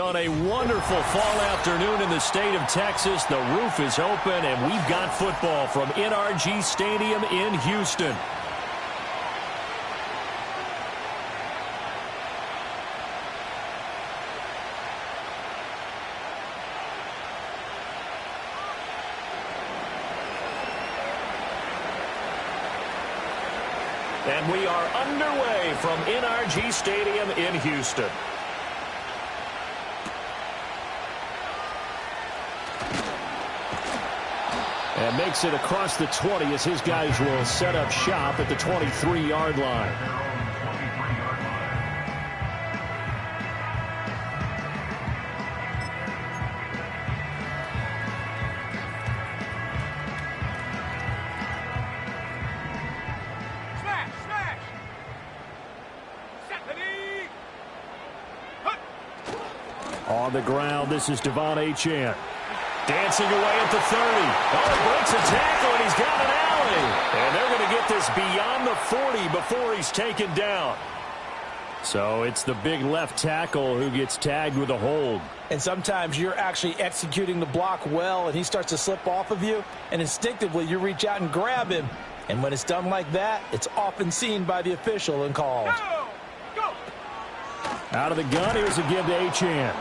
On a wonderful fall afternoon in the state of Texas, the roof is open, and we've got football from NRG Stadium in Houston. And we are underway from NRG Stadium in Houston. And makes it across the 20 as his guys will set up shop at the 23-yard line. Smash! Smash! On the ground, this is Devon Achane. Dancing away at the 30. Oh, breaks a tackle, and he's got an alley. And they're going to get this beyond the 40 before he's taken down. So it's the big left tackle who gets tagged with a hold. And sometimes you're actually executing the block well, and he starts to slip off of you, and instinctively you reach out and grab him. And when it's done like that, it's often seen by the official and called. Go! Out of the gun, here's a give to Achane.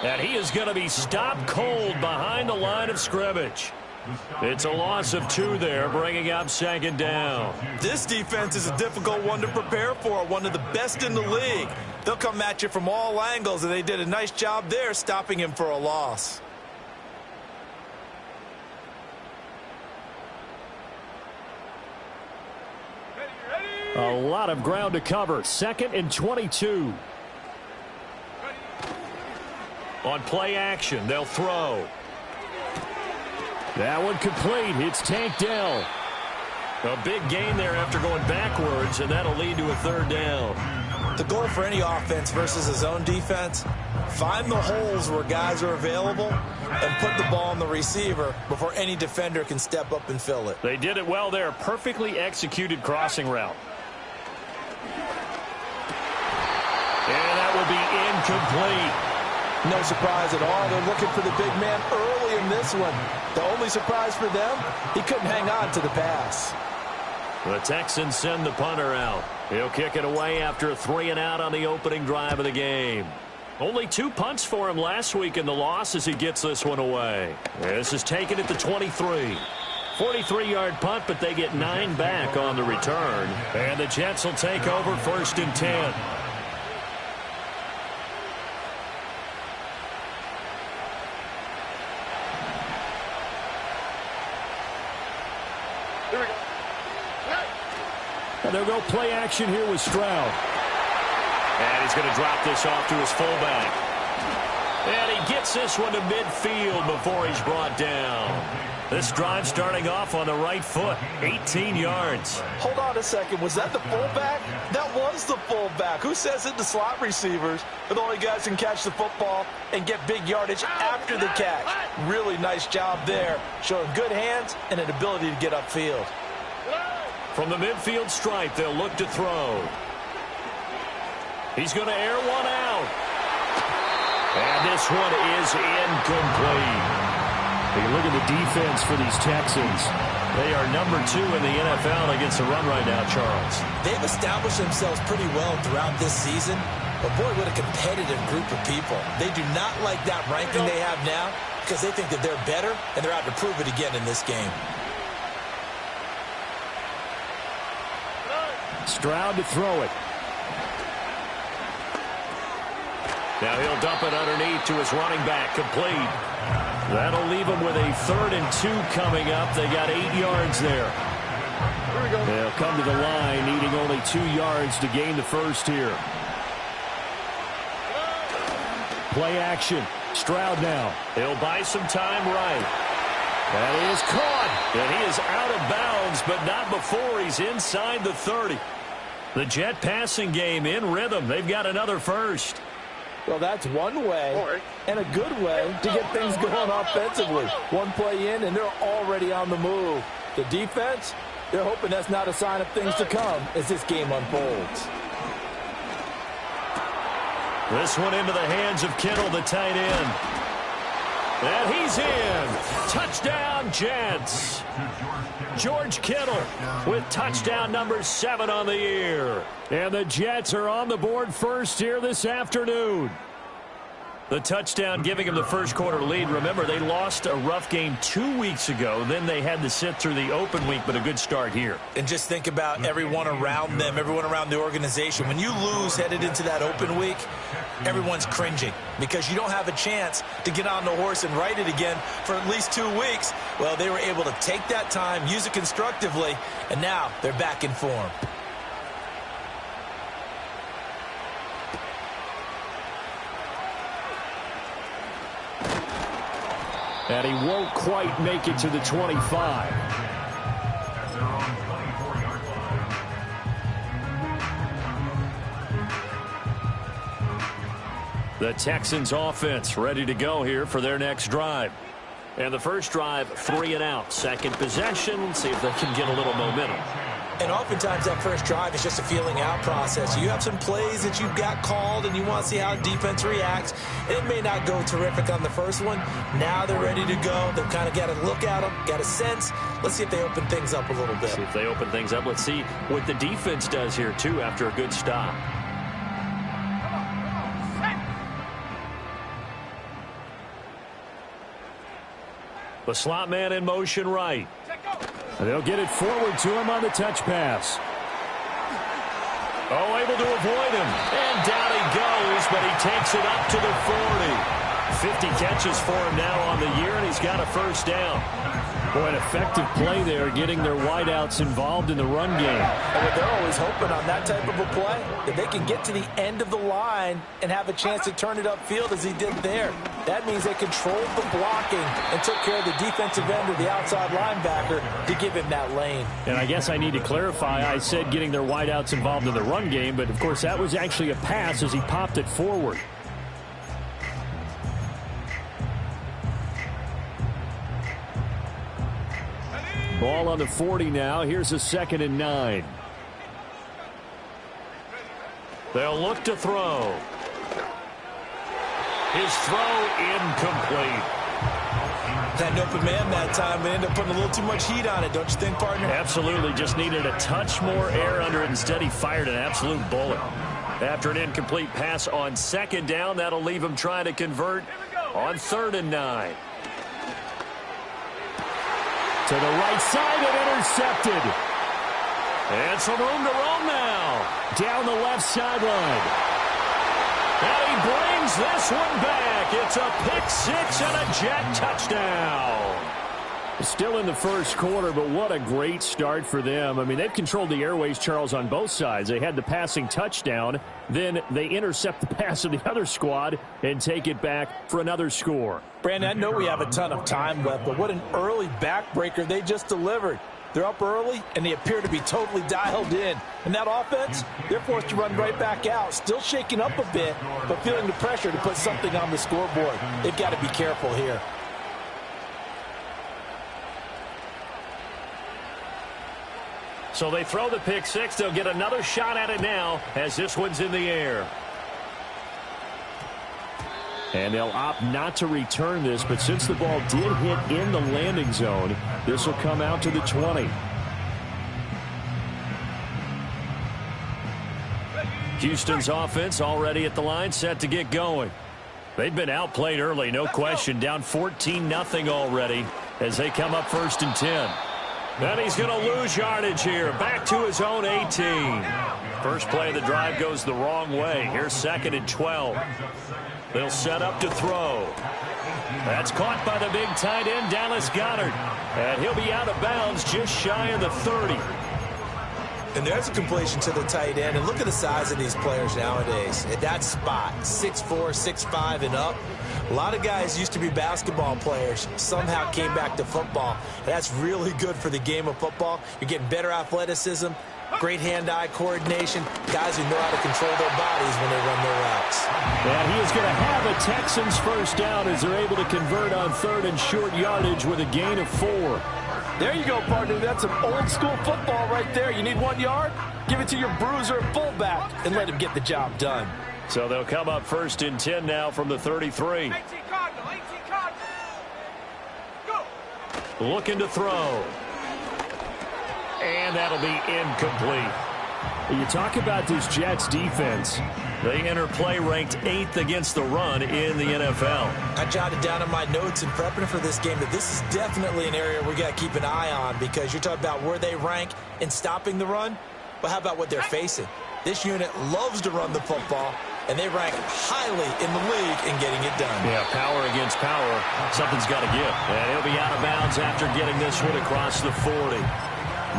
And he is going to be stopped cold behind the line of scrimmage. It's a loss of 2 there, bringing up second down. This defense is a difficult one to prepare for, one of the best in the league. They'll come at you from all angles, and they did a nice job there stopping him for a loss. A lot of ground to cover. 2nd and 22. On play action, they'll throw. That one complete. It's Tank Dell. A big gain there after going backwards, and that'll lead to a 3rd down. The goal for any offense versus a zone defense, find the holes where guys are available and put the ball on the receiver before any defender can step up and fill it. They did it well there. Perfectly executed crossing route. And that will be incomplete. No surprise at all. They're looking for the big man early in this one. The only surprise for them, he couldn't hang on to the pass. The Texans send the punter out. He'll kick it away after a 3-and-out on the opening drive of the game. Only 2 punts for him last week in the loss as he gets this one away. This is taken at the 23. 43-yard punt, but they get 9 back on the return. And the Jets will take over 1st and 10. And they'll go play action here with Stroud. And he's going to drop this off to his fullback. And he gets this one to midfield before he's brought down. This drive starting off on the right foot, 18 yards. Hold on a second. Was that the fullback? That was the fullback. Who says it to slot receivers? But the only guys can catch the football and get big yardage after the catch. Really nice job there, showing good hands and an ability to get upfield. From the midfield stripe, they'll look to throw. He's going to air one out. And this one is incomplete. Hey, look at the defense for these Texans. They are number 2 in the NFL against the run right now, Charles. They've established themselves pretty well throughout this season. But, boy, what a competitive group of people. They do not like that ranking they have now because they think that they're better, and they're out to prove it again in this game. Stroud to throw it. Now he'll dump it underneath to his running back, complete. That'll leave him with a 3rd and 2 coming up. They got 8 yards there. Here we go. They'll come to the line, needing only 2 yards to gain the first here. Play action. Stroud now. He'll buy some time right. And he is caught. And he is out of bounds, but not before he's inside the 30. The Jet passing game in rhythm. They've got another first. Well, that's one way and a good way to get things going offensively. One play in, and they're already on the move. The defense, they're hoping that's not a sign of things to come as this game unfolds. This one into the hands of Kittle, the tight end. And he's in. Touchdown, Jets. George Kittle with touchdown number 7 on the year. And the Jets are on the board first here this afternoon. The touchdown giving them the first quarter lead. Remember, they lost a rough game 2 weeks ago. Then they had to sit through the open week, but a good start here. And just think about everyone around them, everyone around the organization. When you lose headed into that open week, everyone's cringing because you don't have a chance to get on the horse and ride it again for at least 2 weeks. Well, they were able to take that time, use it constructively, and now they're back in form. And he won't quite make it to the 25. The Texans offense ready to go here for their next drive. And the first drive, 3 and out. Second possession, see if they can get a little momentum. And oftentimes that first drive is just a feeling out process. You have some plays that you've got called and you want to see how defense reacts. It may not go terrific on the first one. Now they're ready to go. They've kind of got to look at them, got a sense. Let's see if they open things up a little bit. See if they open things up. Let's see what the defense does here, too, after a good stop. The slot man in motion right. And they'll get it forward to him on the touch pass. Oh, able to avoid him. And down he goes, but he takes it up to the 40. 50 catches for him now on the year, and he's got a first down. Boy, an effective play there, getting their wideouts involved in the run game. And they're always hoping on that type of a play that they can get to the end of the line and have a chance to turn it upfield as he did there. That means they controlled the blocking and took care of the defensive end of the outside linebacker to give him that lane. And I guess I need to clarify, I said getting their wideouts involved in the run game, but of course that was actually a pass as he popped it forward. Ball on the 40 now. Here's a 2nd and 9. They'll look to throw. His throw incomplete. That open man that time, they ended up putting a little too much heat on it, don't you think, partner? Absolutely. Just needed a touch more air under it. Instead, he fired an absolute bullet. After an incomplete pass on 2nd down, that'll leave him trying to convert on 3rd and 9. To the right side and intercepted. And some room to roam now. Down the left sideline. And he brings this one back. It's a pick 6 and a Jet touchdown. Still in the first quarter, but what a great start for them. I mean, they've controlled the airways, Charles, on both sides. They had the passing touchdown. Then they intercept the pass of the other squad and take it back for another score. Brandon, I know we have a ton of time left, but what an early backbreaker they just delivered. They're up early, and they appear to be totally dialed in. And that offense, they're forced to run right back out, still shaking up a bit, but feeling the pressure to put something on the scoreboard. They've got to be careful here. So they throw the pick 6. They'll get another shot at it now as this one's in the air. And they'll opt not to return this, but since the ball did hit in the landing zone, this will come out to the 20. Houston's offense already at the line, set to get going. They've been outplayed early, no question. Down 14-0 already as they come up 1st and 10. Then he's going to lose yardage here. Back to his own 18. First play of the drive goes the wrong way. Here's 2nd and 12. They'll set up to throw. That's caught by the big tight end, Dallas Goedert. And he'll be out of bounds just shy of the 30. And there's a completion to the tight end. And look at the size of these players nowadays. At that spot, 6'4", 6'5", and up. A lot of guys used to be basketball players, somehow came back to football. That's really good for the game of football. You're getting better athleticism, great hand-eye coordination, guys who know how to control their bodies when they run their routes. And he is going to have a Texans first down as they're able to convert on 3rd and short yardage with a gain of 4. There you go, partner. That's some old-school football right there. You need 1 yard? Give it to your bruiser fullback and let him get the job done. So they'll come up 1st and 10 now from the 33. 18 Cardinal, 18 Cardinal. Go. Looking to throw. And that'll be incomplete. You talk about this Jets defense. They enter play ranked 8th against the run in the NFL. I jotted down in my notes in prepping for this game that this is definitely an area we got to keep an eye on, because you're talking about where they rank in stopping the run. But how about what they're facing? This unit loves to run the football, and they rank highly in the league in getting it done. Yeah, power against power. Something's got to give. And he'll be out of bounds after getting this one across the 40.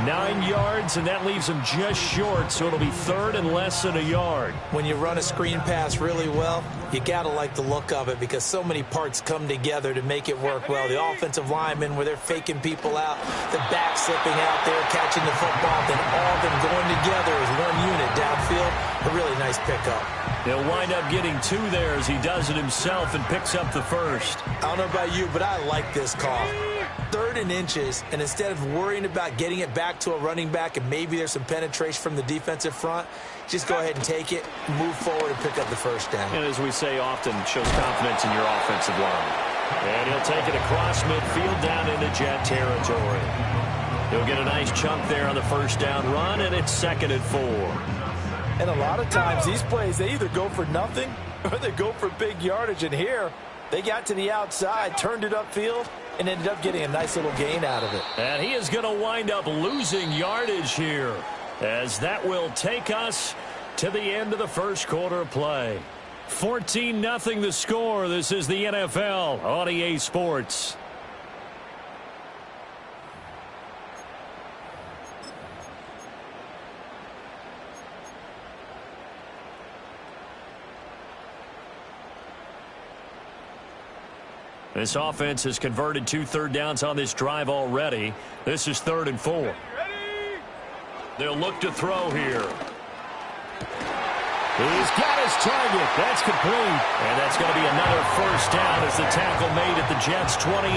9 yards, and that leaves him just short, so it'll be 3rd and less than a yard. When you run a screen pass really well, you got to like the look of it, because so many parts come together to make it work well. The offensive linemen, where they're faking people out, the back slipping out there, catching the football, then all of them going together as one unit downfield. A really nice pickup. He'll wind up getting 2 there as he does it himself and picks up the first. I don't know about you, but I like this call. 3rd and inches, and instead of worrying about getting it back to a running back and maybe there's some penetration from the defensive front, just go ahead and take it, move forward, and pick up the first down. And as we say often, shows confidence in your offensive line. And he'll take it across midfield down into Jet territory. He'll get a nice chunk there on the first down run, and it's 2nd and 4. And a lot of times these plays, they either go for nothing or they go for big yardage. And here, they got to the outside, turned it upfield, and ended up getting a nice little gain out of it. And he is going to wind up losing yardage here, as that will take us to the end of the first quarter of play. 14-0 the score. This is the NFL on EA Sports. This offense has converted 2 third downs on this drive already. This is 3rd and 4. They'll look to throw here. He's got his target. That's complete. And that's going to be another first down as the tackle made at the Jets' 28.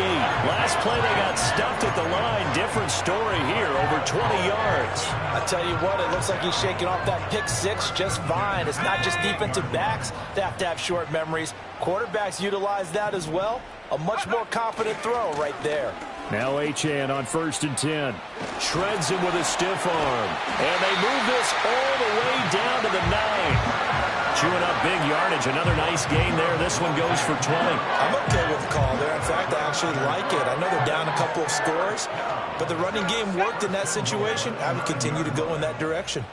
Last play they got stuffed at the line. Different story here, over 20 yards. I tell you what, it looks like he's shaking off that pick six just fine. It's not just defensive backs that have to have short memories. Quarterbacks utilize that as well. A much more confident throw right there. Now Achane on 1st and 10. Shreds him with a stiff arm. And they move this all the way down to the 9. Chewing up big yardage. Another nice gain there. This one goes for 20. I'm okay with the call there. In fact, I actually like it. I know they're down a couple of scores, but the running game worked in that situation. I would continue to go in that direction.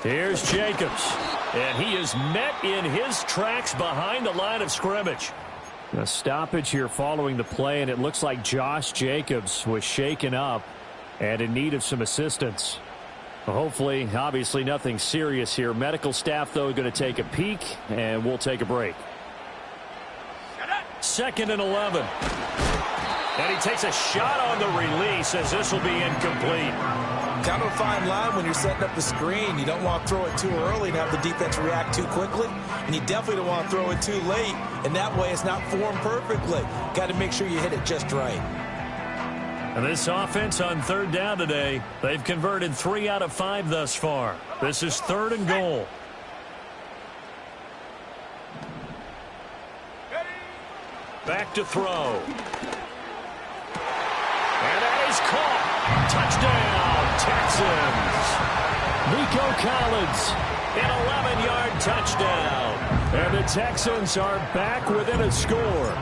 Here's Jacobs. And he is met in his tracks behind the line of scrimmage. A stoppage here following the play, and it looks like Josh Jacobs was shaken up and in need of some assistance. Hopefully, obviously nothing serious here. Medical staff, though, going to take a peek, and we'll take a break. 2nd and 11. And he takes a shot on the release as this will be incomplete. Kind of a fine line when you're setting up the screen. You don't want to throw it too early and have the defense react too quickly. And you definitely don't want to throw it too late. And that way it's not formed perfectly. Got to make sure you hit it just right. And this offense on 3rd down today, they've converted 3 out of 5 thus far. This is 3rd and goal. Back to throw. And that is caught. Touchdown, Texans. Nico Collins, an 11-yard touchdown. And the Texans are back within a score.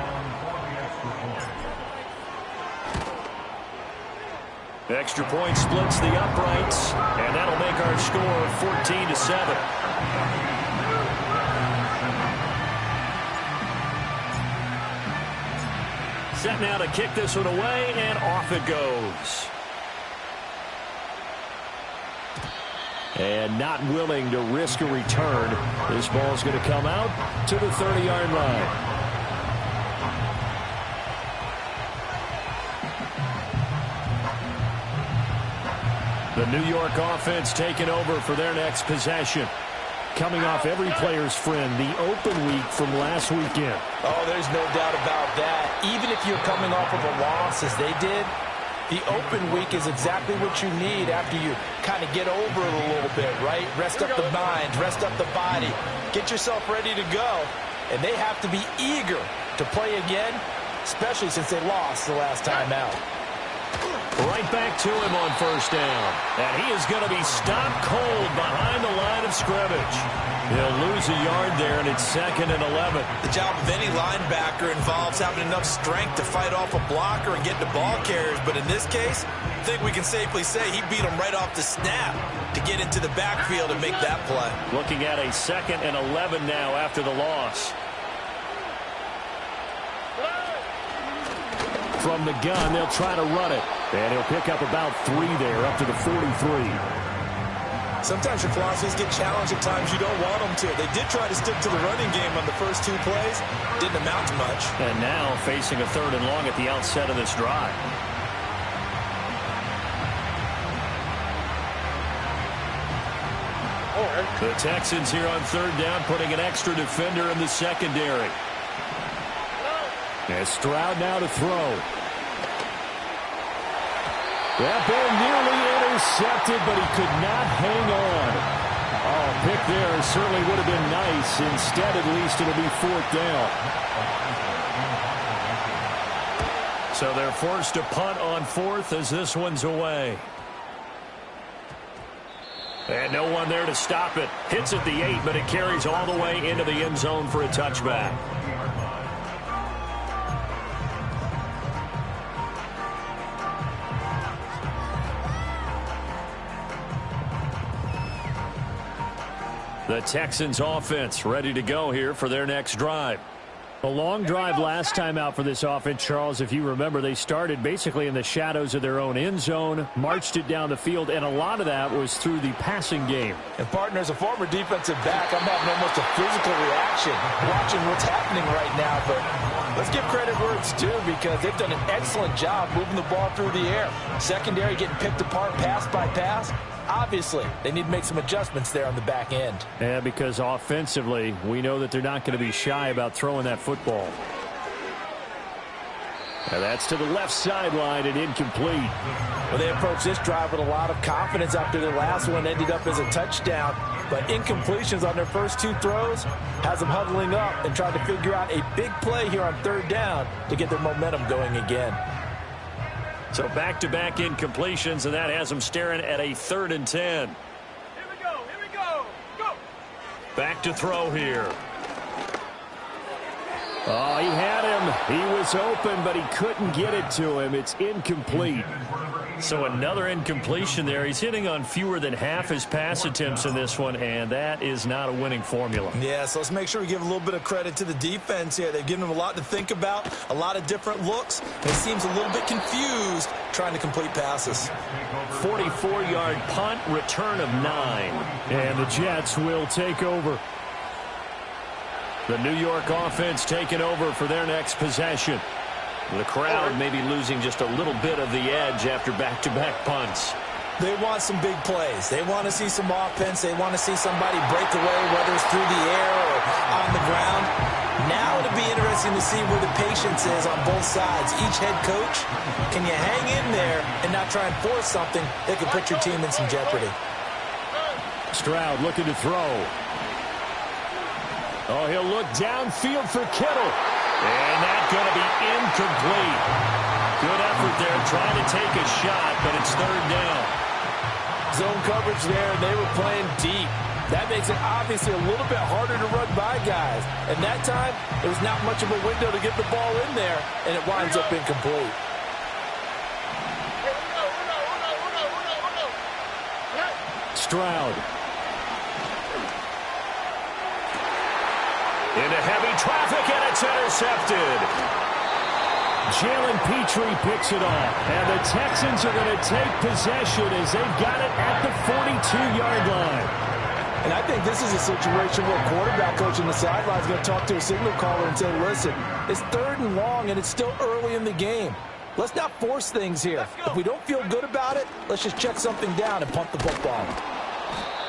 Extra point splits the uprights, and that'll make our score 14-7. Set now to kick this one away, and off it goes. And not willing to risk a return. This ball's going to come out to the 30-yard line. The New York offense taking over for their next possession. Coming off every player's friend, the open week from last weekend. Oh, there's no doubt about that. Even if you're coming off of a loss as they did, the open week is exactly what you need after you kind of get over it a little bit, right? Rest up the mind, rest up the body, get yourself ready to go. And they have to be eager to play again, especially since they lost the last time out. Right back to him on first down. And he is going to be stopped cold behind the line of scrimmage. He'll lose a yard there, and it's 2nd and 11. The job of any linebacker involves having enough strength to fight off a blocker and get to ball carriers. But in this case, I think we can safely say he beat him right off the snap to get into the backfield and make that play. Looking at a 2nd and 11 now after the loss. From the gun, they'll try to run it. And he'll pick up about 3 there, up to the 43. Sometimes your philosophies get challenged at times you don't want them to. They did try to stick to the running game on the first 2 plays. Didn't amount to much. And now facing a 3rd and long at the outset of this drive. The Texans here on 3rd down, putting an extra defender in the secondary. And Stroud now to throw. That ball nearly intercepted, but he could not hang on. Oh, pick there certainly would have been nice. Instead, at least, it'll be 4th down. So they're forced to punt on 4th as this one's away. And no one there to stop it. Hits at the 8, but it carries all the way into the end zone for a touchback. The Texans offense ready to go here for their next drive. A long drive last time out for this offense, Charles. If you remember, they started basically in the shadows of their own end zone, marched it down the field, and a lot of that was through the passing game. And, partner, as a former defensive back, I'm having almost a physical reaction watching what's happening right now. But let's give credit where it's due because they've done an excellent job moving the ball through the air. Secondary getting picked apart pass by pass. Obviously, they need to make some adjustments there on the back end. Yeah, because offensively, we know that they're not going to be shy about throwing that football. Now that's to the left sideline and incomplete. Well, they approached this drive with a lot of confidence after their last one ended up as a touchdown. But incompletions on their first 2 throws has them huddling up and trying to figure out a big play here on 3rd down to get their momentum going again. So back-to-back incompletions, and that has them staring at a 3rd and 10. Here we go, go! Back to throw here. Oh, he had him. He was open, but he couldn't get it to him. It's incomplete. So another incompletion there. He's hitting on fewer than half his pass attempts in this one, and that is not a winning formula. Yeah, so let's make sure we give a little bit of credit to the defense here. They've given him a lot to think about, a lot of different looks. He seems a little bit confused trying to complete passes. 44-yard punt, return of 9. And the Jets will take over. The New York offense taking over for their next possession. The crowd may be losing just a little bit of the edge after back-to-back punts. They want some big plays. They want to see some offense. They want to see somebody break away, whether it's through the air or on the ground. Now it'll be interesting to see where the patience is on both sides. Each head coach, can you hang in there and not try and force something that could put your team in some jeopardy? Stroud looking to throw. Oh, he'll look downfield for Kittle. And that's going to be incomplete. Good effort there trying to take a shot, but it's 3rd down. Zone coverage there, and they were playing deep. That makes it obviously a little bit harder to run by guys. And that time, there was not much of a window to get the ball in there, and it winds up incomplete. Stroud. Into heavy traffic, and it's intercepted. Jalen Petrie picks it off. And the Texans are going to take possession as they've got it at the 42-yard line. And I think this is a situation where quarterback coach on the sideline is going to talk to a signal caller and say, listen, it's 3rd and long, and it's still early in the game. Let's not force things here. If we don't feel good about it, let's just check something down and punt the football.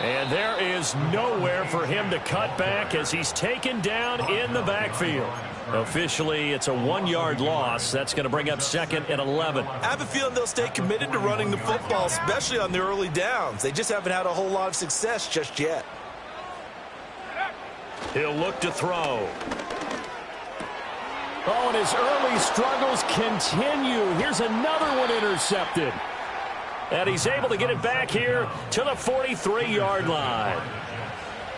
And there is nowhere for him to cut back as he's taken down in the backfield. Officially, it's a 1-yard loss. That's going to bring up 2nd and 11. I have a feeling they'll stay committed to running the football, especially on the early downs. They just haven't had a whole lot of success just yet. He'll look to throw. Oh, and his early struggles continue. Here's another one intercepted. And he's able to get it back here to the 43-yard line.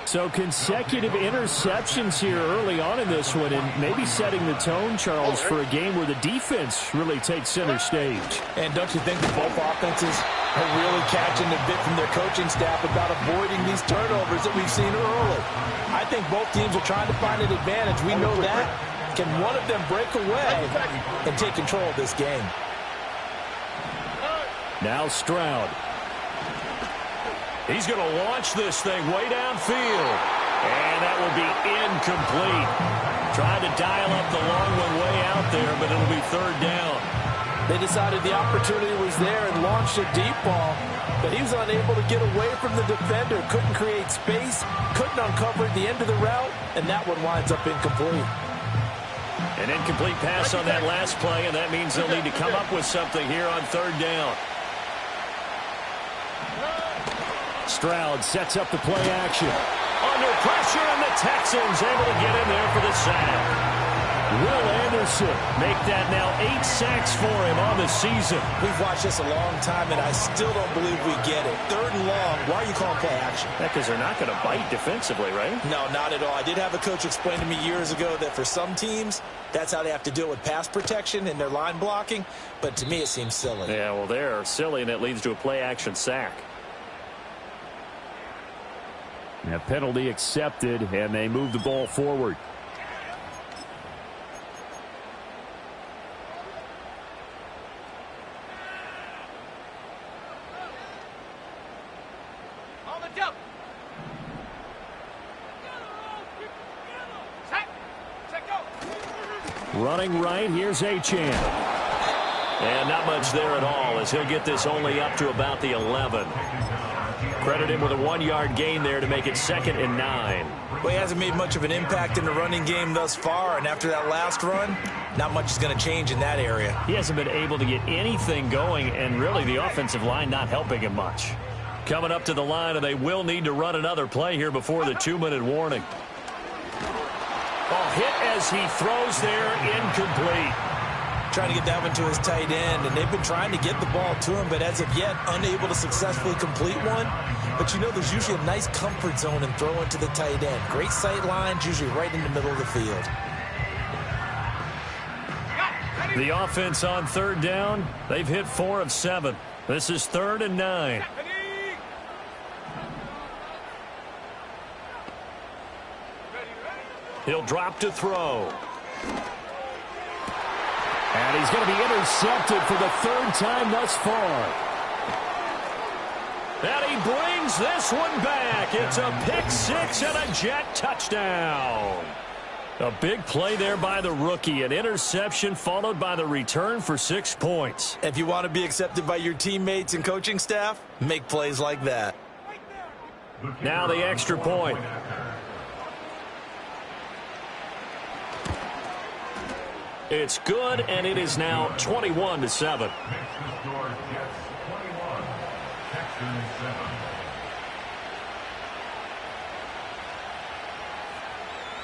So consecutive interceptions here early on in this one, and maybe setting the tone, Charles, for a game where the defense really takes center stage. And don't you think that both offenses are really catching a bit from their coaching staff about avoiding these turnovers that we've seen early? I think both teams are trying to find an advantage. We know that. Can one of them break away and take control of this game? Now Stroud. He's going to launch this thing way downfield. And that will be incomplete. Trying to dial up the long one way out there, but it'll be 3rd down. They decided the opportunity was there and launched a deep ball, but he was unable to get away from the defender. Couldn't create space, couldn't uncover the end of the route, and that one winds up incomplete. An incomplete pass on that last play, and that means they'll need to come up with something here on 3rd down. Stroud sets up the play action. Under pressure, and the Texans able to get in there for the sack. Will Anderson make that now 8 sacks for him on the season. We've watched this a long time, and I still don't believe we get it. 3rd and long, why are you calling play action? Because they're not going to bite defensively, right? No, not at all. I did have a coach explain to me years ago that for some teams, that's how they have to deal with pass protection and their line blocking, but to me it seems silly. Yeah, well, they're silly, and it leads to a play action sack. A penalty accepted, and they move the ball forward. On the jump. Set, go. Running right, here's Achane. And not much there at all as he'll get this only up to about the 11. Credit him with a 1-yard gain there to make it 2nd and 9. Well, he hasn't made much of an impact in the running game thus far, and after that last run, not much is going to change in that area. He hasn't been able to get anything going, and really the offensive line not helping him much. Coming up to the line, and they will need to run another play here before the 2-minute warning. Ball hit as he throws there, incomplete. Trying to get that one to his tight end, and they've been trying to get the ball to him, but as of yet, unable to successfully complete one. But you know, there's usually a nice comfort zone in throwing to the tight end. Great sight lines, usually right in the middle of the field. The offense on 3rd down, they've hit 4 of 7. This is 3rd and 9. He'll drop to throw. And he's going to be intercepted for the 3rd time thus far. And he brings this one back. It's a pick 6 and a Jet touchdown. A big play there by the rookie. An interception followed by the return for 6 points. If you want to be accepted by your teammates and coaching staff, make plays like that. Now the extra point. It's good, and it is now 21-7.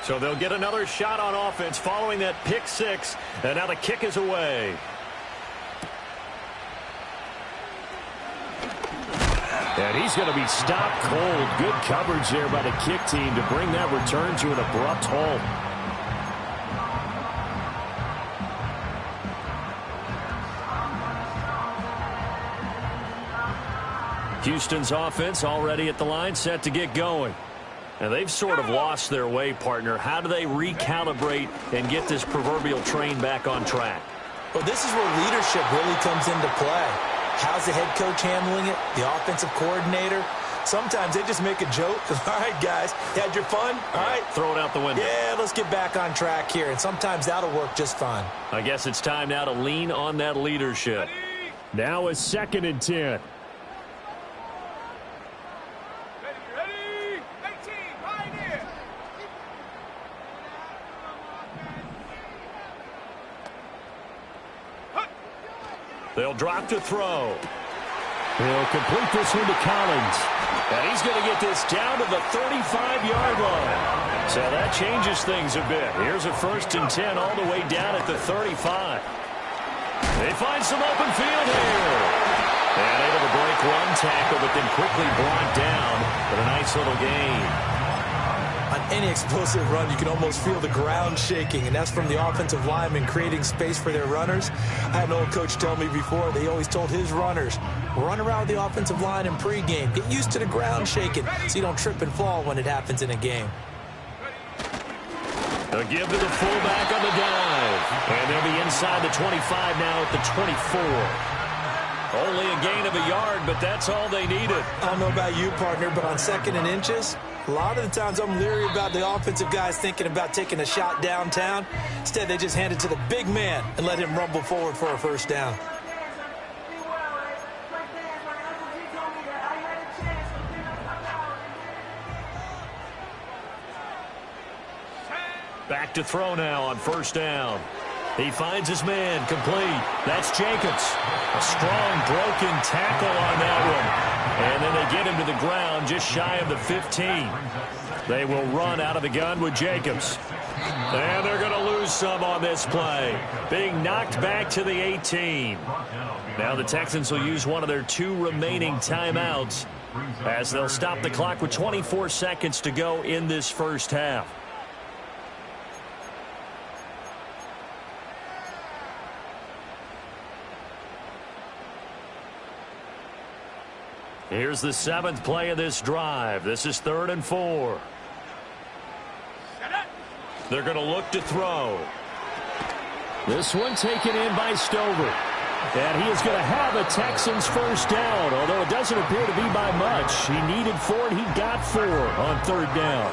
So they'll get another shot on offense following that pick 6, and now the kick is away. And he's going to be stopped cold. Good coverage there by the kick team to bring that return to an abrupt halt. Houston's offense already at the line, set to get going. And they've sort of lost their way, partner. How do they recalibrate and get this proverbial train back on track? Well, this is where leadership really comes into play. How's the head coach handling it? The offensive coordinator? Sometimes they just make a joke. All right, guys, you had your fun? All right. Throw it out the window. Yeah, let's get back on track here. And sometimes that'll work just fine. I guess it's time now to lean on that leadership. Now a 2nd and 10. Ready? 18, pioneer. They'll drop to throw. He'll complete this one to Collins. And he's going to get this down to the 35-yard line. So that changes things a bit. Here's a 1st and 10 all the way down at the 35. They find some open field here. And able to break one tackle, but then quickly brought down. But a nice little gain. On any explosive run, you can almost feel the ground shaking, and that's from the offensive linemen creating space for their runners. I had an old coach tell me before, they always told his runners, run around the offensive line in pregame. Get used to the ground shaking so you don't trip and fall when it happens in a game. A give to the fullback on the dive. And they'll be inside the 25 now at the 24. Only a gain of a yard, but that's all they needed. I don't know about you, partner, but on 2nd and inches, a lot of the times I'm leery about the offensive guys thinking about taking a shot downtown. Instead, they just hand it to the big man and let him rumble forward for a 1st down. Back to throw now on 1st down. He finds his man, complete. That's Jacobs. A strong broken tackle on that one. And then they get him to the ground just shy of the 15. They will run out of the gun with Jacobs. And they're going to lose some on this play. Being knocked back to the 18. Now the Texans will use one of their 2 remaining timeouts as they'll stop the clock with 24 seconds to go in this 1st half. Here's the 7th play of this drive. This is 3rd and 4. They're going to look to throw. This one taken in by Stover. And he is going to have a Texans 1st down, although it doesn't appear to be by much. He needed 4, and he got 4 on 3rd down.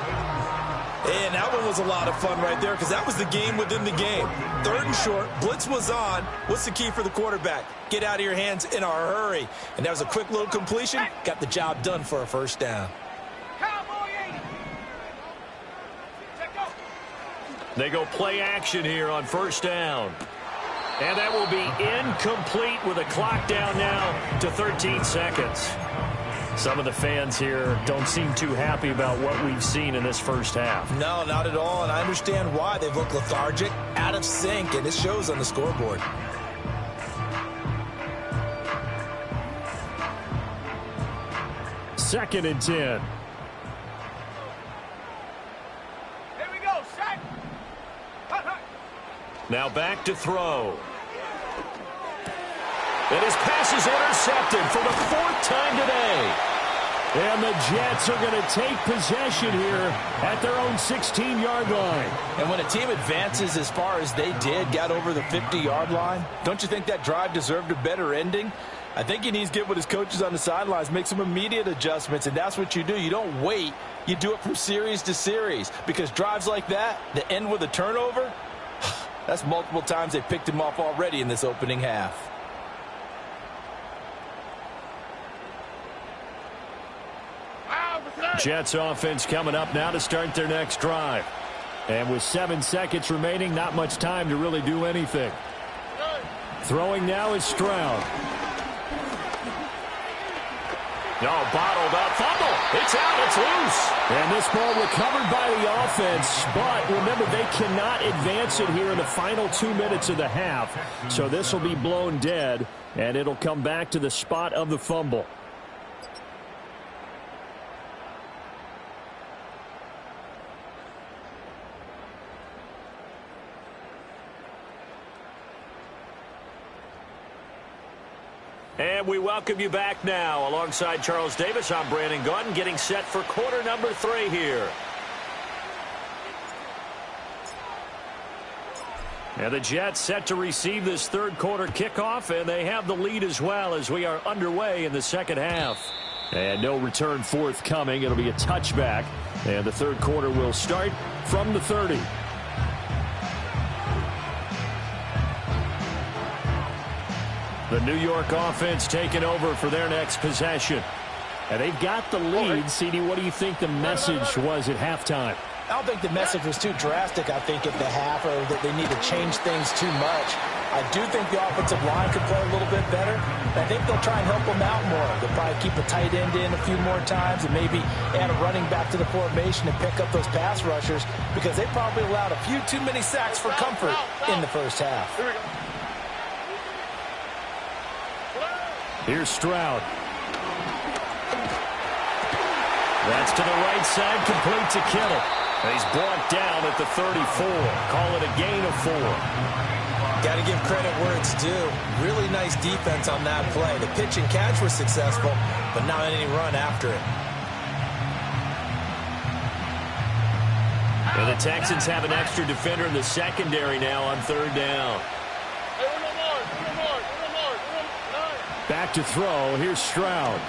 And that one was a lot of fun right there because that was the game within the game. 3rd and short, blitz was on. What's the key for the quarterback? Get out of your hands in a hurry. And that was a quick little completion. Got the job done for a 1st down. They go play action here on 1st down. And that will be incomplete with a clock down now to 13 seconds. Some of the fans here don't seem too happy about what we've seen in this 1st half. No, not at all, and I understand why. They've looked lethargic, out of sync, and it shows on the scoreboard. Second and 10. Here we go, set. Now back to throw. And his pass is intercepted for the 4th time today. And the Jets are going to take possession here at their own 16-yard line. And when a team advances as far as they did, got over the 50-yard line, don't you think that drive deserved a better ending? I think he needs to get with his coaches on the sidelines, make some immediate adjustments, and that's what you do. You don't wait. You do it from series to series because drives like that end with a turnover, that's multiple times they picked him off already in this opening half. Jets offense coming up now to start their next drive. And with 7 seconds remaining, not much time to really do anything. Throwing now is Stroud. No, bottled up. Fumble. It's out. It's loose. And this ball recovered by the offense. But remember, they cannot advance it here in the final 2 minutes of the half. So this will be blown dead, and it'll come back to the spot of the fumble. And we welcome you back now. Alongside Charles Davis, I'm Brandon Gaudin, getting set for quarter number 3 here. And the Jets set to receive this third quarter kickoff, and they have the lead as well as we are underway in the second half. And no return forthcoming. It'll be a touchback, and the third quarter will start from the 30. The New York offense taking over for their next possession. And they've got the lead. CD, what do you think the message was at halftime? I don't think the message was too drastic, I think, at the half, or that they need to change things too much. I do think the offensive line could play a little bit better. I think they'll try and help them out more. They'll probably keep a tight end in a few more times and maybe add a running back to the formation and pick up those pass rushers, because they probably allowed a few too many sacks for comfort in the first half. Here's Stroud. That's to the right side, complete to Kittle. And he's brought down at the 34. Call it a gain of 4. Got to give credit where it's due. Really nice defense on that play. The pitch and catch was successful, but not any run after it. And the Texans have an extra defender in the secondary now on third down. Back to throw. Here's Stroud.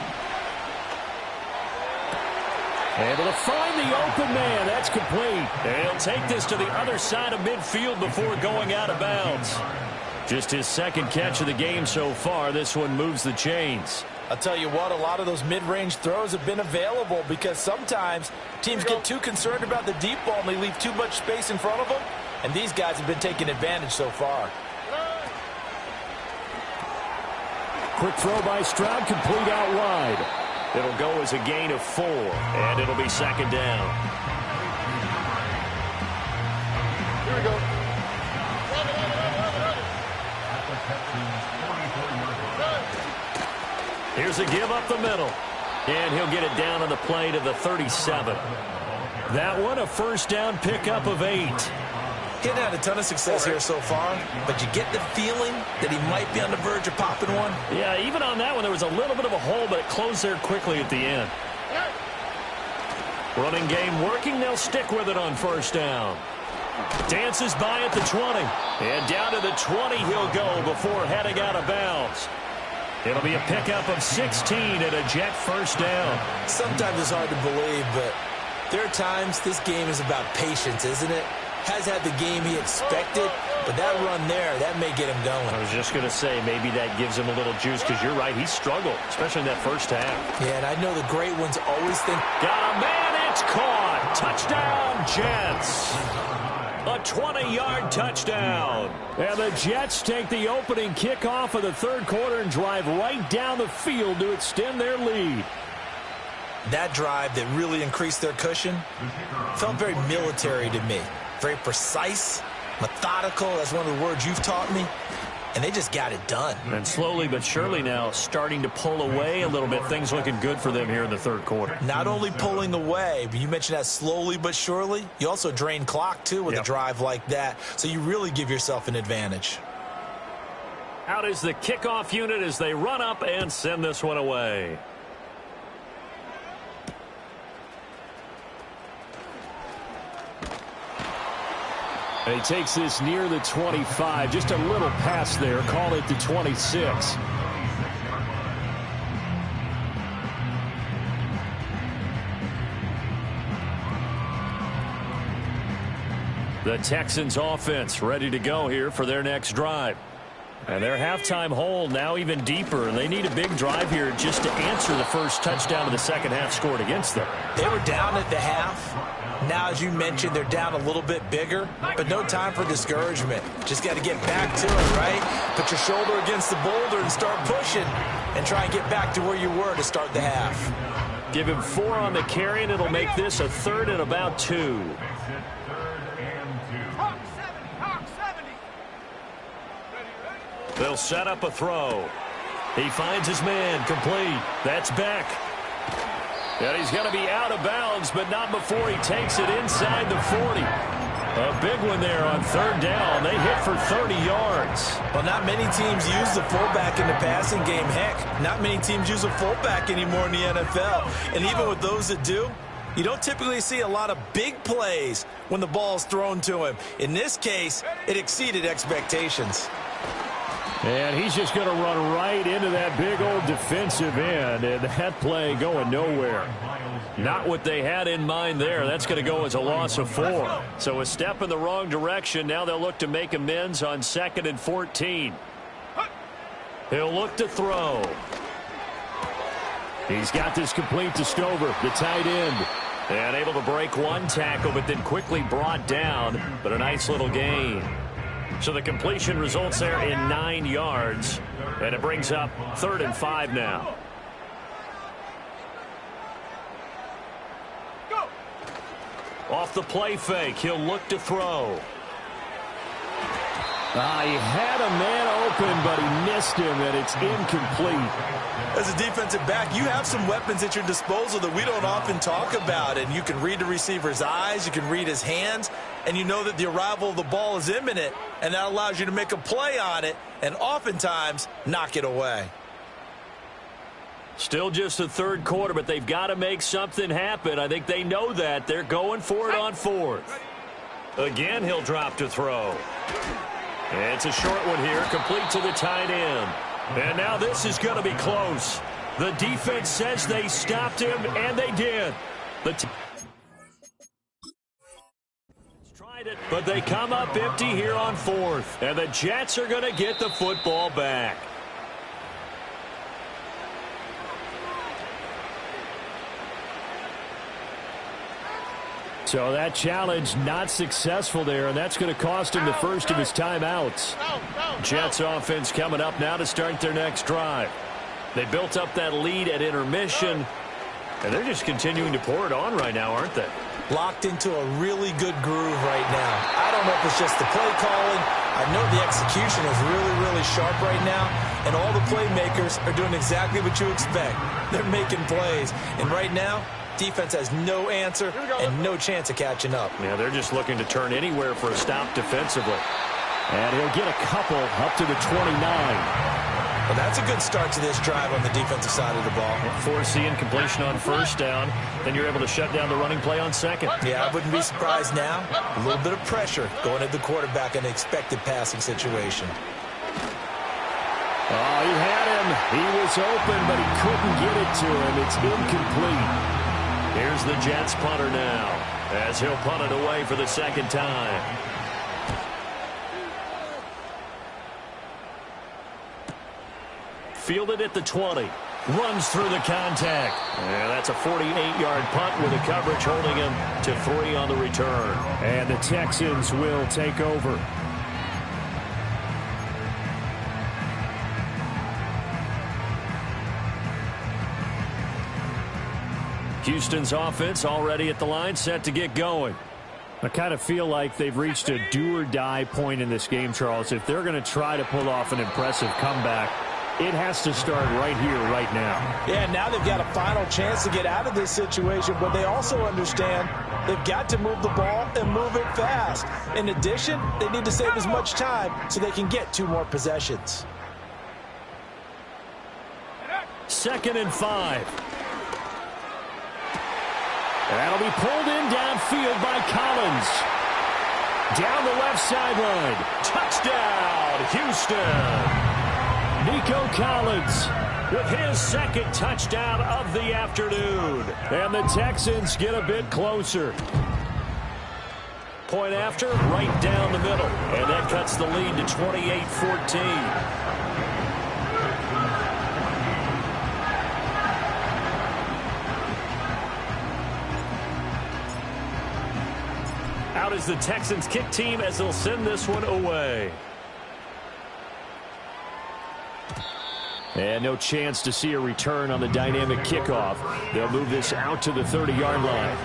Able to find the open man. That's complete. And he'll take this to the other side of midfield before going out of bounds. Just his second catch of the game so far. This one moves the chains. I'll tell you what, a lot of those mid-range throws have been available, because sometimes teams get too concerned about the deep ball and they leave too much space in front of them. And these guys have been taking advantage so far. Quick throw by Stroud, complete out wide. It'll go as a gain of 4, and it'll be second down. Here we go. Here's a give up the middle. And he'll get it down on the play to the 37. That one, a first down pickup of 8. He hadn't had a ton of success here so far, but you get the feeling that he might be on the verge of popping one. Yeah, even on that one, there was a little bit of a hole, but it closed there quickly at the end. Running game working. They'll stick with it on first down. Dances by at the 20. And down to the 20 he'll go before heading out of bounds. It'll be a pickup of 16 and a Jet first down. Sometimes it's hard to believe, but there are times this game is about patience, isn't it? Has had the game he expected, but that run there, that may get him going. I was just going to say, maybe that gives him a little juice, because you're right, he struggled, especially in that first half. Yeah, and I know the great ones always think, got a man, it's caught. Touchdown, Jets. A 20-yard touchdown. And the Jets take the opening kickoff of the third quarter and drive right down the field to extend their lead. that drive that really increased their cushion felt very military to me. Very precise, methodical. That's one of the words you've taught me. And they just got it done. And slowly but surely now starting to pull away a little bit. Things looking good for them here in the third quarter. Not only pulling away, but you mentioned that slowly but surely. You also drain clock, too, with a drive like that. So you really give yourself an advantage. Out is the kickoff unit as they run up and send this one away. And he takes this near the 25. Just a little pass there. Call it the 26. The Texans offense ready to go here for their next drive. And their halftime hole now even deeper. And they need a big drive here just to answer the first touchdown of the second half scored against them. They were down at the half. Now, as you mentioned, they're down a little bit bigger, but no time for discouragement. Just got to get back to it, right? Put your shoulder against the boulder and start pushing and try and get back to where you were to start the half. Give him 4 on the carry, and it'll make this a 3rd and about 2. They'll set up a throw. He finds his man, complete. That's Beck. And he's going to be out of bounds, but not before he takes it inside the 40. A big one there on 3rd down. They hit for 30 yards. Well, not many teams use the fullback in the passing game. Heck, not many teams use a fullback anymore in the NFL. And even with those that do, You don't typically see a lot of big plays when the ball's thrown to him. In this case, it exceeded expectations. And he's just going to run right into that big old defensive end, and that play going nowhere. Not what they had in mind there. That's going to go as a loss of 4. So a step in the wrong direction. Now they'll look to make amends on 2nd and 14. He'll look to throw. He's got this complete to Stover, the tight end. And able to break one tackle, but then quickly brought down. But a nice little gain. So the completion results there in 9 yards. And it brings up 3rd and 5 now. Go. Off the play fake, he'll look to throw. He had a man open, but he missed him, and it's incomplete. As a defensive back, you have some weapons at your disposal that we don't often talk about. And you can read the receiver's eyes, you can read his hands, and you know that the arrival of the ball is imminent, and that allows you to make a play on it and oftentimes knock it away. Still just the 3rd quarter, but they've got to make something happen. I think they know that. They're going for it on 4th. Again, he'll drop to throw. It's a short one here, complete to the tight end. And now this is going to be close. The defense says they stopped him, and they did. Tried it, but they come up empty here on 4th. And the Jets are going to get the football back. So that challenge not successful there, and that's going to cost him the first of his timeouts. Jets offense coming up now to start their next drive. They built up that lead at intermission, and they're just continuing to pour it on right now, aren't they? Locked into a really good groove right now. I don't know if it's just the play calling. I know the execution is really, really sharp right now, and all the playmakers are doing exactly what you expect. They're making plays, and right now, defense has no answer and no chance of catching up. Yeah, they're just looking to turn anywhere for a stop defensively. And he'll get a couple up to the 29. Well, that's a good start to this drive on the defensive side of the ball. Force the incompletion on 1st down. Then you're able to shut down the running play on 2nd. Yeah, I wouldn't be surprised now. A little bit of pressure going at the quarterback in an expected passing situation. Oh, he had him. He was open, but he couldn't get it to him. It's incomplete. Here's the Jets punter now, as he'll punt it away for the 2nd time. Fielded at the 20. Runs through the contact. And that's a 48-yard punt with the coverage holding him to 3 on the return. And the Texans will take over. Houston's offense already at the line, set to get going. I kind of feel like they've reached a do-or-die point in this game, Charles. If they're going to try to pull off an impressive comeback, it has to start right here, right now. Yeah, now they've got a final chance to get out of this situation, but they also understand they've got to move the ball and move it fast. In addition, they need to save as much time so they can get 2 more possessions. 2nd and 5. That'll be pulled in downfield by Collins. Down the left sideline. Touchdown, Houston. Nico Collins with his 2nd touchdown of the afternoon. And the Texans get a bit closer. Point after, right down the middle. And that cuts the lead to 28-14. Out is the Texans kick team as they'll send this one away. And no chance to see a return on the dynamic kickoff. They'll move this out to the 30-yard line.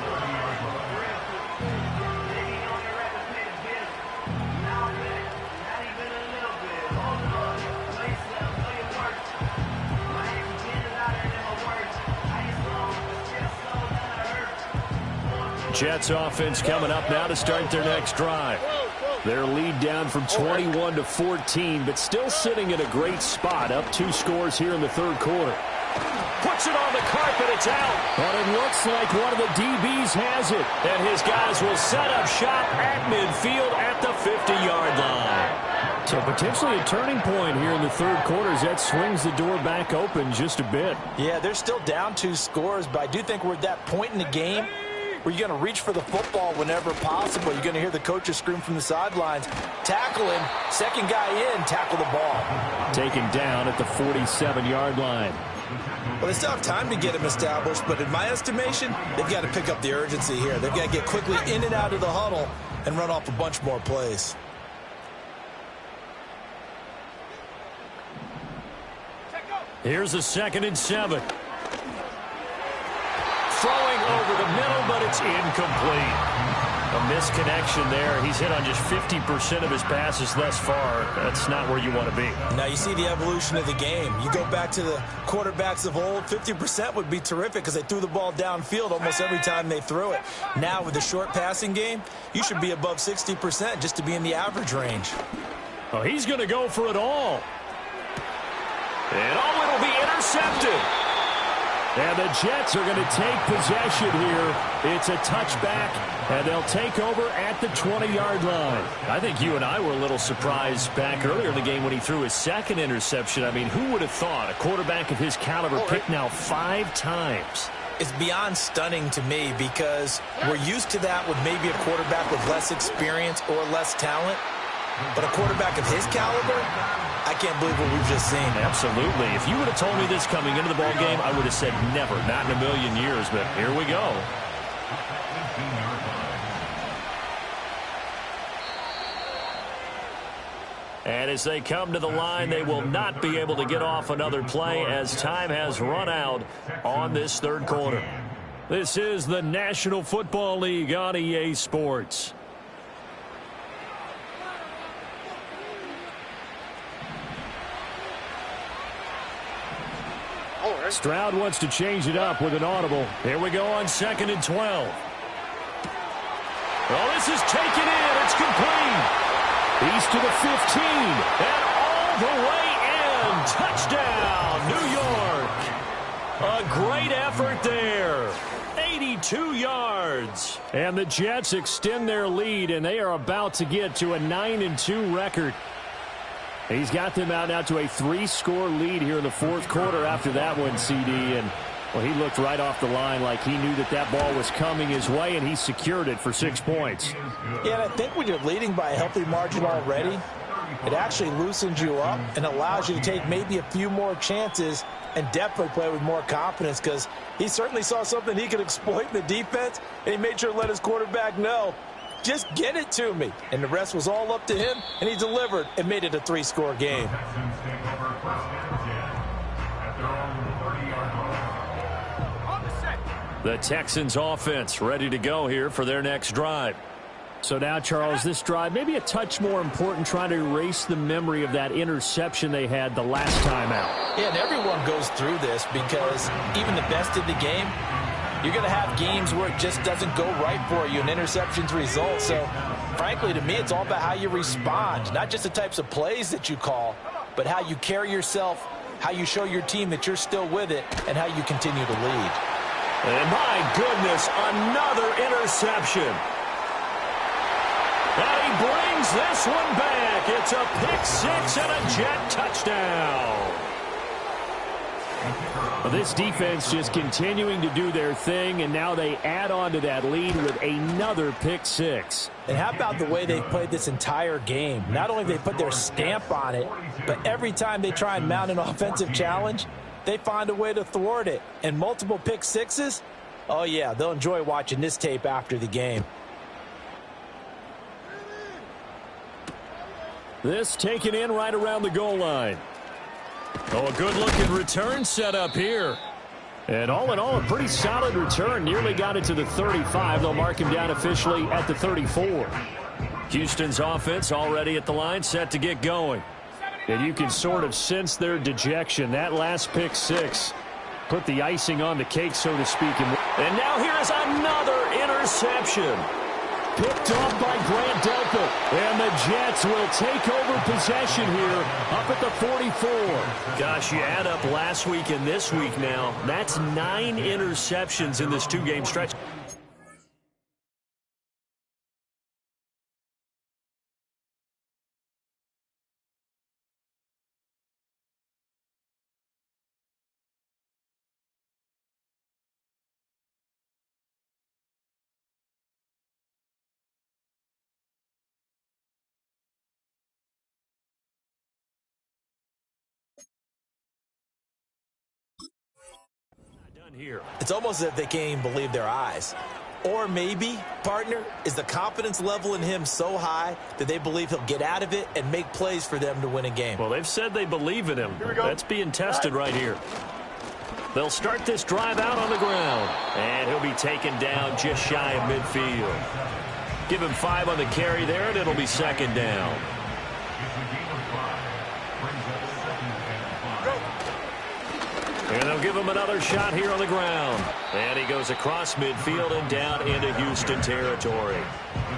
Jets offense coming up now to start their next drive. Their lead down from 21 to 14, but still sitting in a great spot, up 2 scores here in the 3rd quarter. Puts it on the carpet. It's out. But it looks like one of the DBs has it. And his guys will set up shop at midfield at the 50-yard line. So potentially a turning point here in the third quarter as that swings the door back open just a bit. Yeah, they're still down 2 scores, but I do think we're at that point in the game where you're going to reach for the football whenever possible. You're going to hear the coaches scream from the sidelines. Tackle him. Second guy in, tackle the ball. Taken down at the 47-yard line. Well, they still have time to get him established, but in my estimation, they've got to pick up the urgency here. They've got to get quickly in and out of the huddle and run off a bunch more plays. Here's a 2nd and 7. Throwing over the middle, but it's incomplete. A misconnection there. He's hit on just 50% of his passes thus far. That's not where you want to be. Now you see the evolution of the game. You go back to the quarterbacks of old, 50% would be terrific because they threw the ball downfield almost every time they threw it. Now with the short passing game, you should be above 60% just to be in the average range. Oh, he's going to go for it all. And it'll be intercepted. And the Jets are going to take possession here. It's a touchback, and they'll take over at the 20-yard line. I think you and I were a little surprised back earlier in the game when he threw his 2nd interception. I mean, who would have thought a quarterback of his caliber picked now 5 times? It's beyond stunning to me because we're used to that with maybe a quarterback with less experience or less talent. But a quarterback of his caliber, I can't believe what we've just seen. Absolutely. If you would have told me this coming into the ball game, I would have said never, not in a million years. But here we go. And as they come to the line, they will not be able to get off another play as time has run out on this third quarter. This is the National Football League on EA Sports. Stroud wants to change it up with an audible. Here we go on 2nd and 12. Oh, this is taken in. It's complete. He's to the 15. And all the way in. Touchdown, New York. A great effort there. 82 yards. And the Jets extend their lead, and they are about to get to a 9-2 record. He's got them out now to a 3-score lead here in the fourth quarter after that one, CD. And, well, he looked right off the line like he knew that that ball was coming his way, and he secured it for 6 points. Yeah, and I think when you're leading by a healthy margin already, it actually loosens you up and allows you to take maybe a few more chances and definitely play with more confidence because he certainly saw something he could exploit in the defense, and he made sure to let his quarterback know, just get it to me. And the rest was all up to him, and he delivered and made it a 3-score game. The Texans offense ready to go here for their next drive. So now, Charles, this drive maybe a touch more important, trying to erase the memory of that interception they had the last time out. Yeah, and everyone goes through this because even the best in the game, you're going to have games where it just doesn't go right for you and interceptions result. So, frankly, to me, it's all about how you respond, not just the types of plays that you call, but how you carry yourself, how you show your team that you're still with it, and how you continue to lead. And my goodness, another interception. And he brings this one back. It's a pick-6 and a Jet touchdown. Well, this defense just continuing to do their thing, and now they add on to that lead with another pick-6. And how about the way they played this entire game? Not only they put their stamp on it, but every time they try and mount an offensive challenge, they find a way to thwart it. And multiple pick-6s, oh, yeah, they'll enjoy watching this tape after the game. This taken in right around the goal line. Oh, a good-looking return set up here. And all in all, a pretty solid return. Nearly got it to the 35. They'll mark him down officially at the 34. Houston's offense already at the line, set to get going. And you can sort of sense their dejection. That last pick-6 put the icing on the cake, so to speak. And now here is another interception. picked off by Grant Delpit. And the Jets will take over possession here up at the 44. Gosh, you add up last week and this week now. That's 9 interceptions in this 2-game stretch. Here. It's almost as if they can't even believe their eyes. Or maybe, partner, is the confidence level in him so high that they believe he'll get out of it and make plays for them to win a game. Well, they've said they believe in him. That's being tested right here. They'll start this drive out on the ground. And he'll be taken down just shy of midfield. Give him 5 on the carry there, and it'll be 2nd down. And they'll give him another shot here on the ground. And he goes across midfield and down into Houston territory.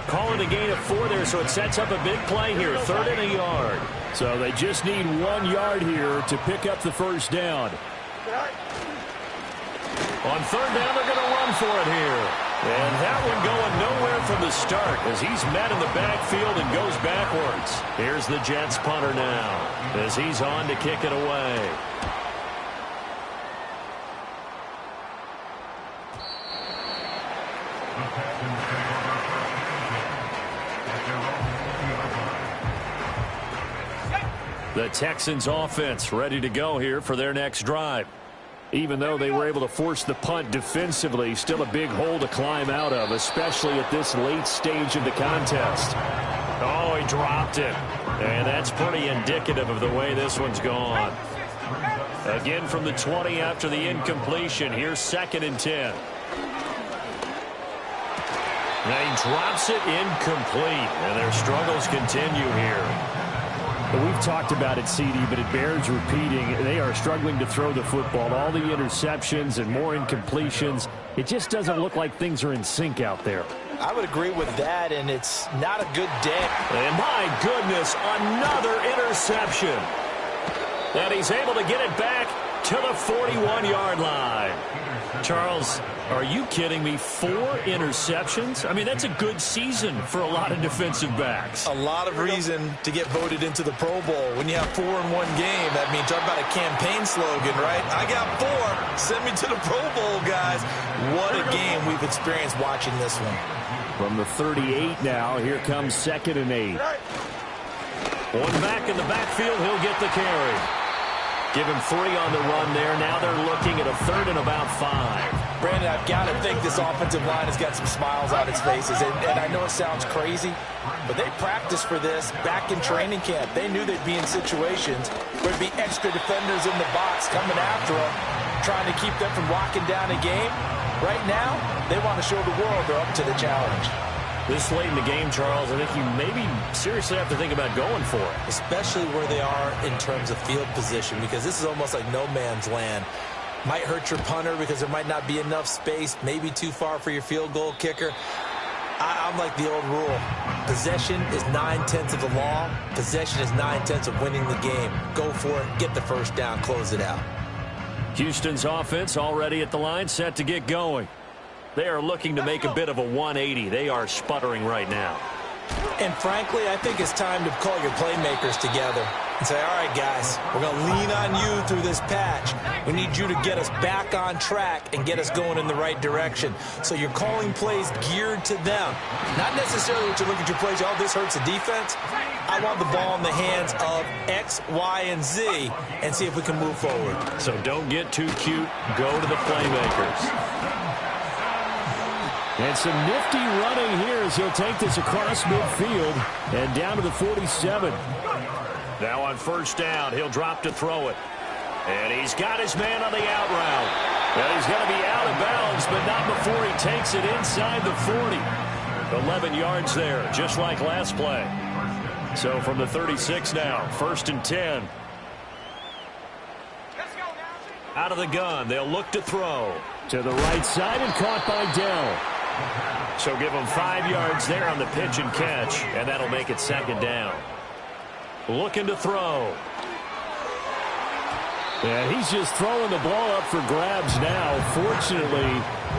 Calling a gain of 4 there, so it sets up a big play here. 3rd and a yard. So they just need 1 yard here to pick up the first down. On 3rd down, they're going to run for it here. And that one going nowhere from the start as he's met in the backfield and goes backwards. Here's the Jets punter now as he's on to kick it away. The Texans offense ready to go here for their next drive. Even though they were able to force the punt defensively, still a big hole to climb out of, especially at this late stage of the contest. Oh, he dropped it. And that's pretty indicative of the way this one's gone. Again from the 20 after the incompletion. Here's 2nd and 10. Now he drops it incomplete, and their struggles continue here. We've talked about it, CD, but it bears repeating. They are struggling to throw the football. All the interceptions and more incompletions. It just doesn't look like things are in sync out there. I would agree with that, and it's not a good day. And my goodness, another interception. And he's able to get it back to the 41-yard line. Charles, are you kidding me? 4 interceptions? I mean, that's a good season for a lot of defensive backs. A lot of reason to get voted into the Pro Bowl. When you have 4 in one game, that means talk about a campaign slogan, right? I got 4. Send me to the Pro Bowl, guys. What a game we've experienced watching this one. From the 38 now, here comes 2nd and 8. One back in the backfield, he'll get the carry. Give him 3 on the run there. Now they're looking at a 3rd and about 5. Brandon, I've got to think this offensive line has got some smiles on its faces. And I know it sounds crazy, but they practiced for this back in training camp. They knew they'd be in situations where there'd be extra defenders in the box coming after them, trying to keep them from locking down a game. Right now, they want to show the world they're up to the challenge. This late in the game, Charles, I think you maybe seriously have to think about going for it. Especially where they are in terms of field position, because this is almost like no man's land. Might hurt your punter because there might not be enough space, maybe too far for your field goal kicker. I'm like the old rule. Possession is 9/10 of the law. Possession is 9/10 of winning the game. Go for it, get the first down, close it out. Houston's offense already at the line, set to get going. They are looking to make a bit of a 180. They are sputtering right now. And frankly, I think it's time to call your playmakers together and say, all right, guys, we're going to lean on you through this patch. We need you to get us back on track and get us going in the right direction. So you're calling plays geared to them. Not necessarily what you look at your plays, oh, this hurts the defense. I want the ball in the hands of X, Y, and Z and see if we can move forward. So don't get too cute. Go to the playmakers. And some nifty running here as he'll take this across midfield and down to the 47. Now on 1st down, he'll drop to throw it. And he's got his man on the out route. Well, he's going to be out of bounds, but not before he takes it inside the 40. 11 yards there, just like last play. So from the 36 now, 1st and 10. Out of the gun, they'll look to throw. To the right side and caught by Dell. So give him 5 yards there on the pitch and catch, and that'll make it second down. Looking to throw. And he's just throwing the ball up for grabs now. Fortunately,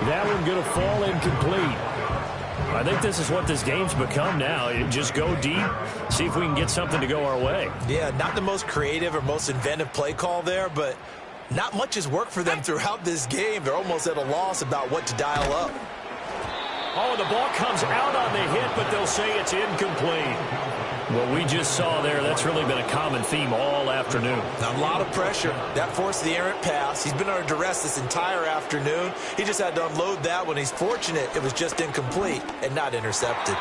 that one going to fall incomplete. I think this is what this game's become now. You just go deep, see if we can get something to go our way. Yeah, not the most creative or most inventive play call there, but not much has worked for them throughout this game. They're almost at a loss about what to dial up. Oh, the ball comes out on the hit, but they'll say it's incomplete. What we just saw there, that's really been a common theme all afternoon. A lot of pressure. That forced the errant pass. He's been under duress this entire afternoon. He just had to unload that one. He's fortunate it was just incomplete and not intercepted.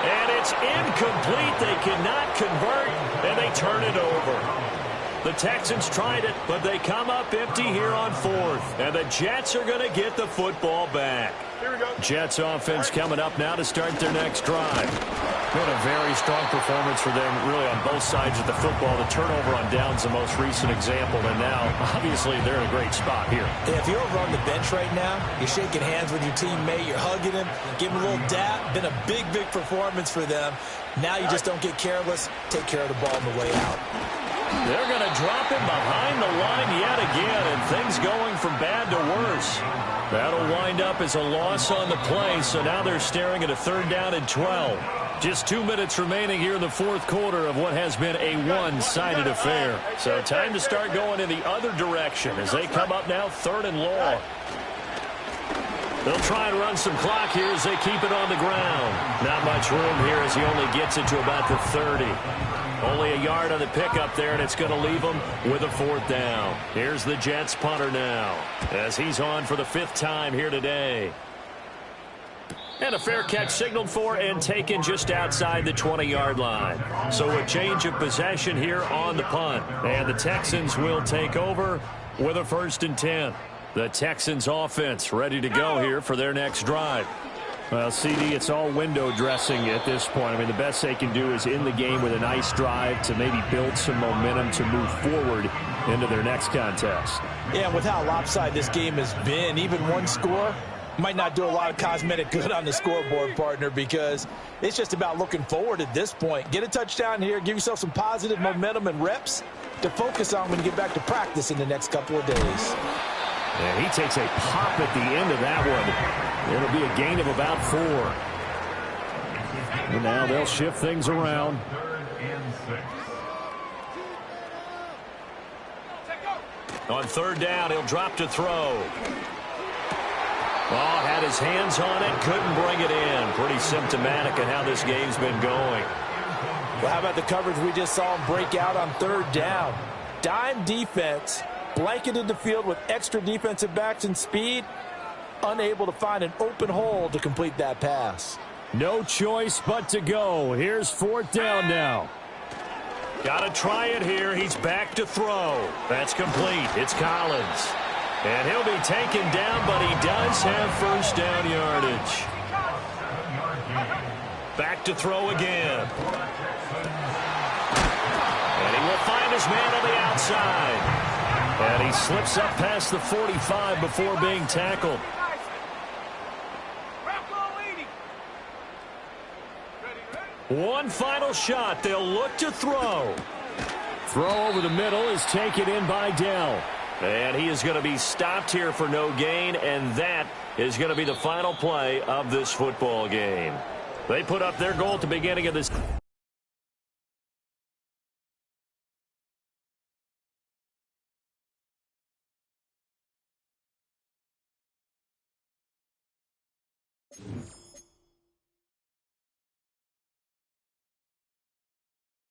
And it's incomplete. They cannot convert, and they turn it over. The Texans tried it, but they come up empty here on fourth. And the Jets are going to get the football back. Here we go. Jets offense coming up now to start their next drive. Been a very strong performance for them, really, on both sides of the football. The turnover on downs the most recent example, and now, obviously, they're in a great spot here. Yeah, if you're over on the bench right now, you're shaking hands with your teammate, you're hugging him, giving him a little dap. Been a big, big performance for them. Now you just don't get careless. Take care of the ball on the way out. They're going to drop him behind the line yet again, and things going from bad to worse. That'll wind up as a loss on the play, so now they're staring at a 3rd down and 12. Just 2 minutes remaining here in the fourth quarter of what has been a one-sided affair. So time to start going in the other direction as they come up now 3rd and long. They'll try and run some clock here as they keep it on the ground. Not much room here as he only gets it to about the 30. Only a yard on the pickup there, and it's going to leave him with a 4th down. Here's the Jets punter now as he's on for the 5th time here today. And a fair catch signaled for and taken just outside the 20-yard line. So a change of possession here on the punt. And the Texans will take over with a 1st and 10. The Texans offense ready to go here for their next drive. Well, CD, it's all window dressing at this point. I mean, the best they can do is in the game with a nice drive to maybe build some momentum to move forward into their next contest. Yeah, and with how lopsided this game has been, even one score might not do a lot of cosmetic good on the scoreboard, partner, because it's just about looking forward at this point. Get a touchdown here, give yourself some positive momentum and reps to focus on when you get back to practice in the next couple of days. And he takes a pop at the end of that one. It'll be a gain of about 4. And now they'll shift things around. On 3rd down, he'll drop to throw. Oh, had his hands on it, couldn't bring it in. Pretty symptomatic of how this game's been going. Well, how about the coverage we just saw him break out on 3rd down? Dime defense, blanketed the field with extra defensive backs and speed, unable to find an open hole to complete that pass. No choice but to go. Here's 4th down now. Got to try it here. He's back to throw. That's complete. It's Collins. And he'll be taken down, but he does have 1st down yardage. Back to throw again. And he will find his man on the outside. And he slips up past the 45 before being tackled. One final shot. They'll look to throw. Throw over the middle is taken in by Dell. And he is going to be stopped here for no gain, and that is going to be the final play of this football game. They put up their goal at the beginning of this.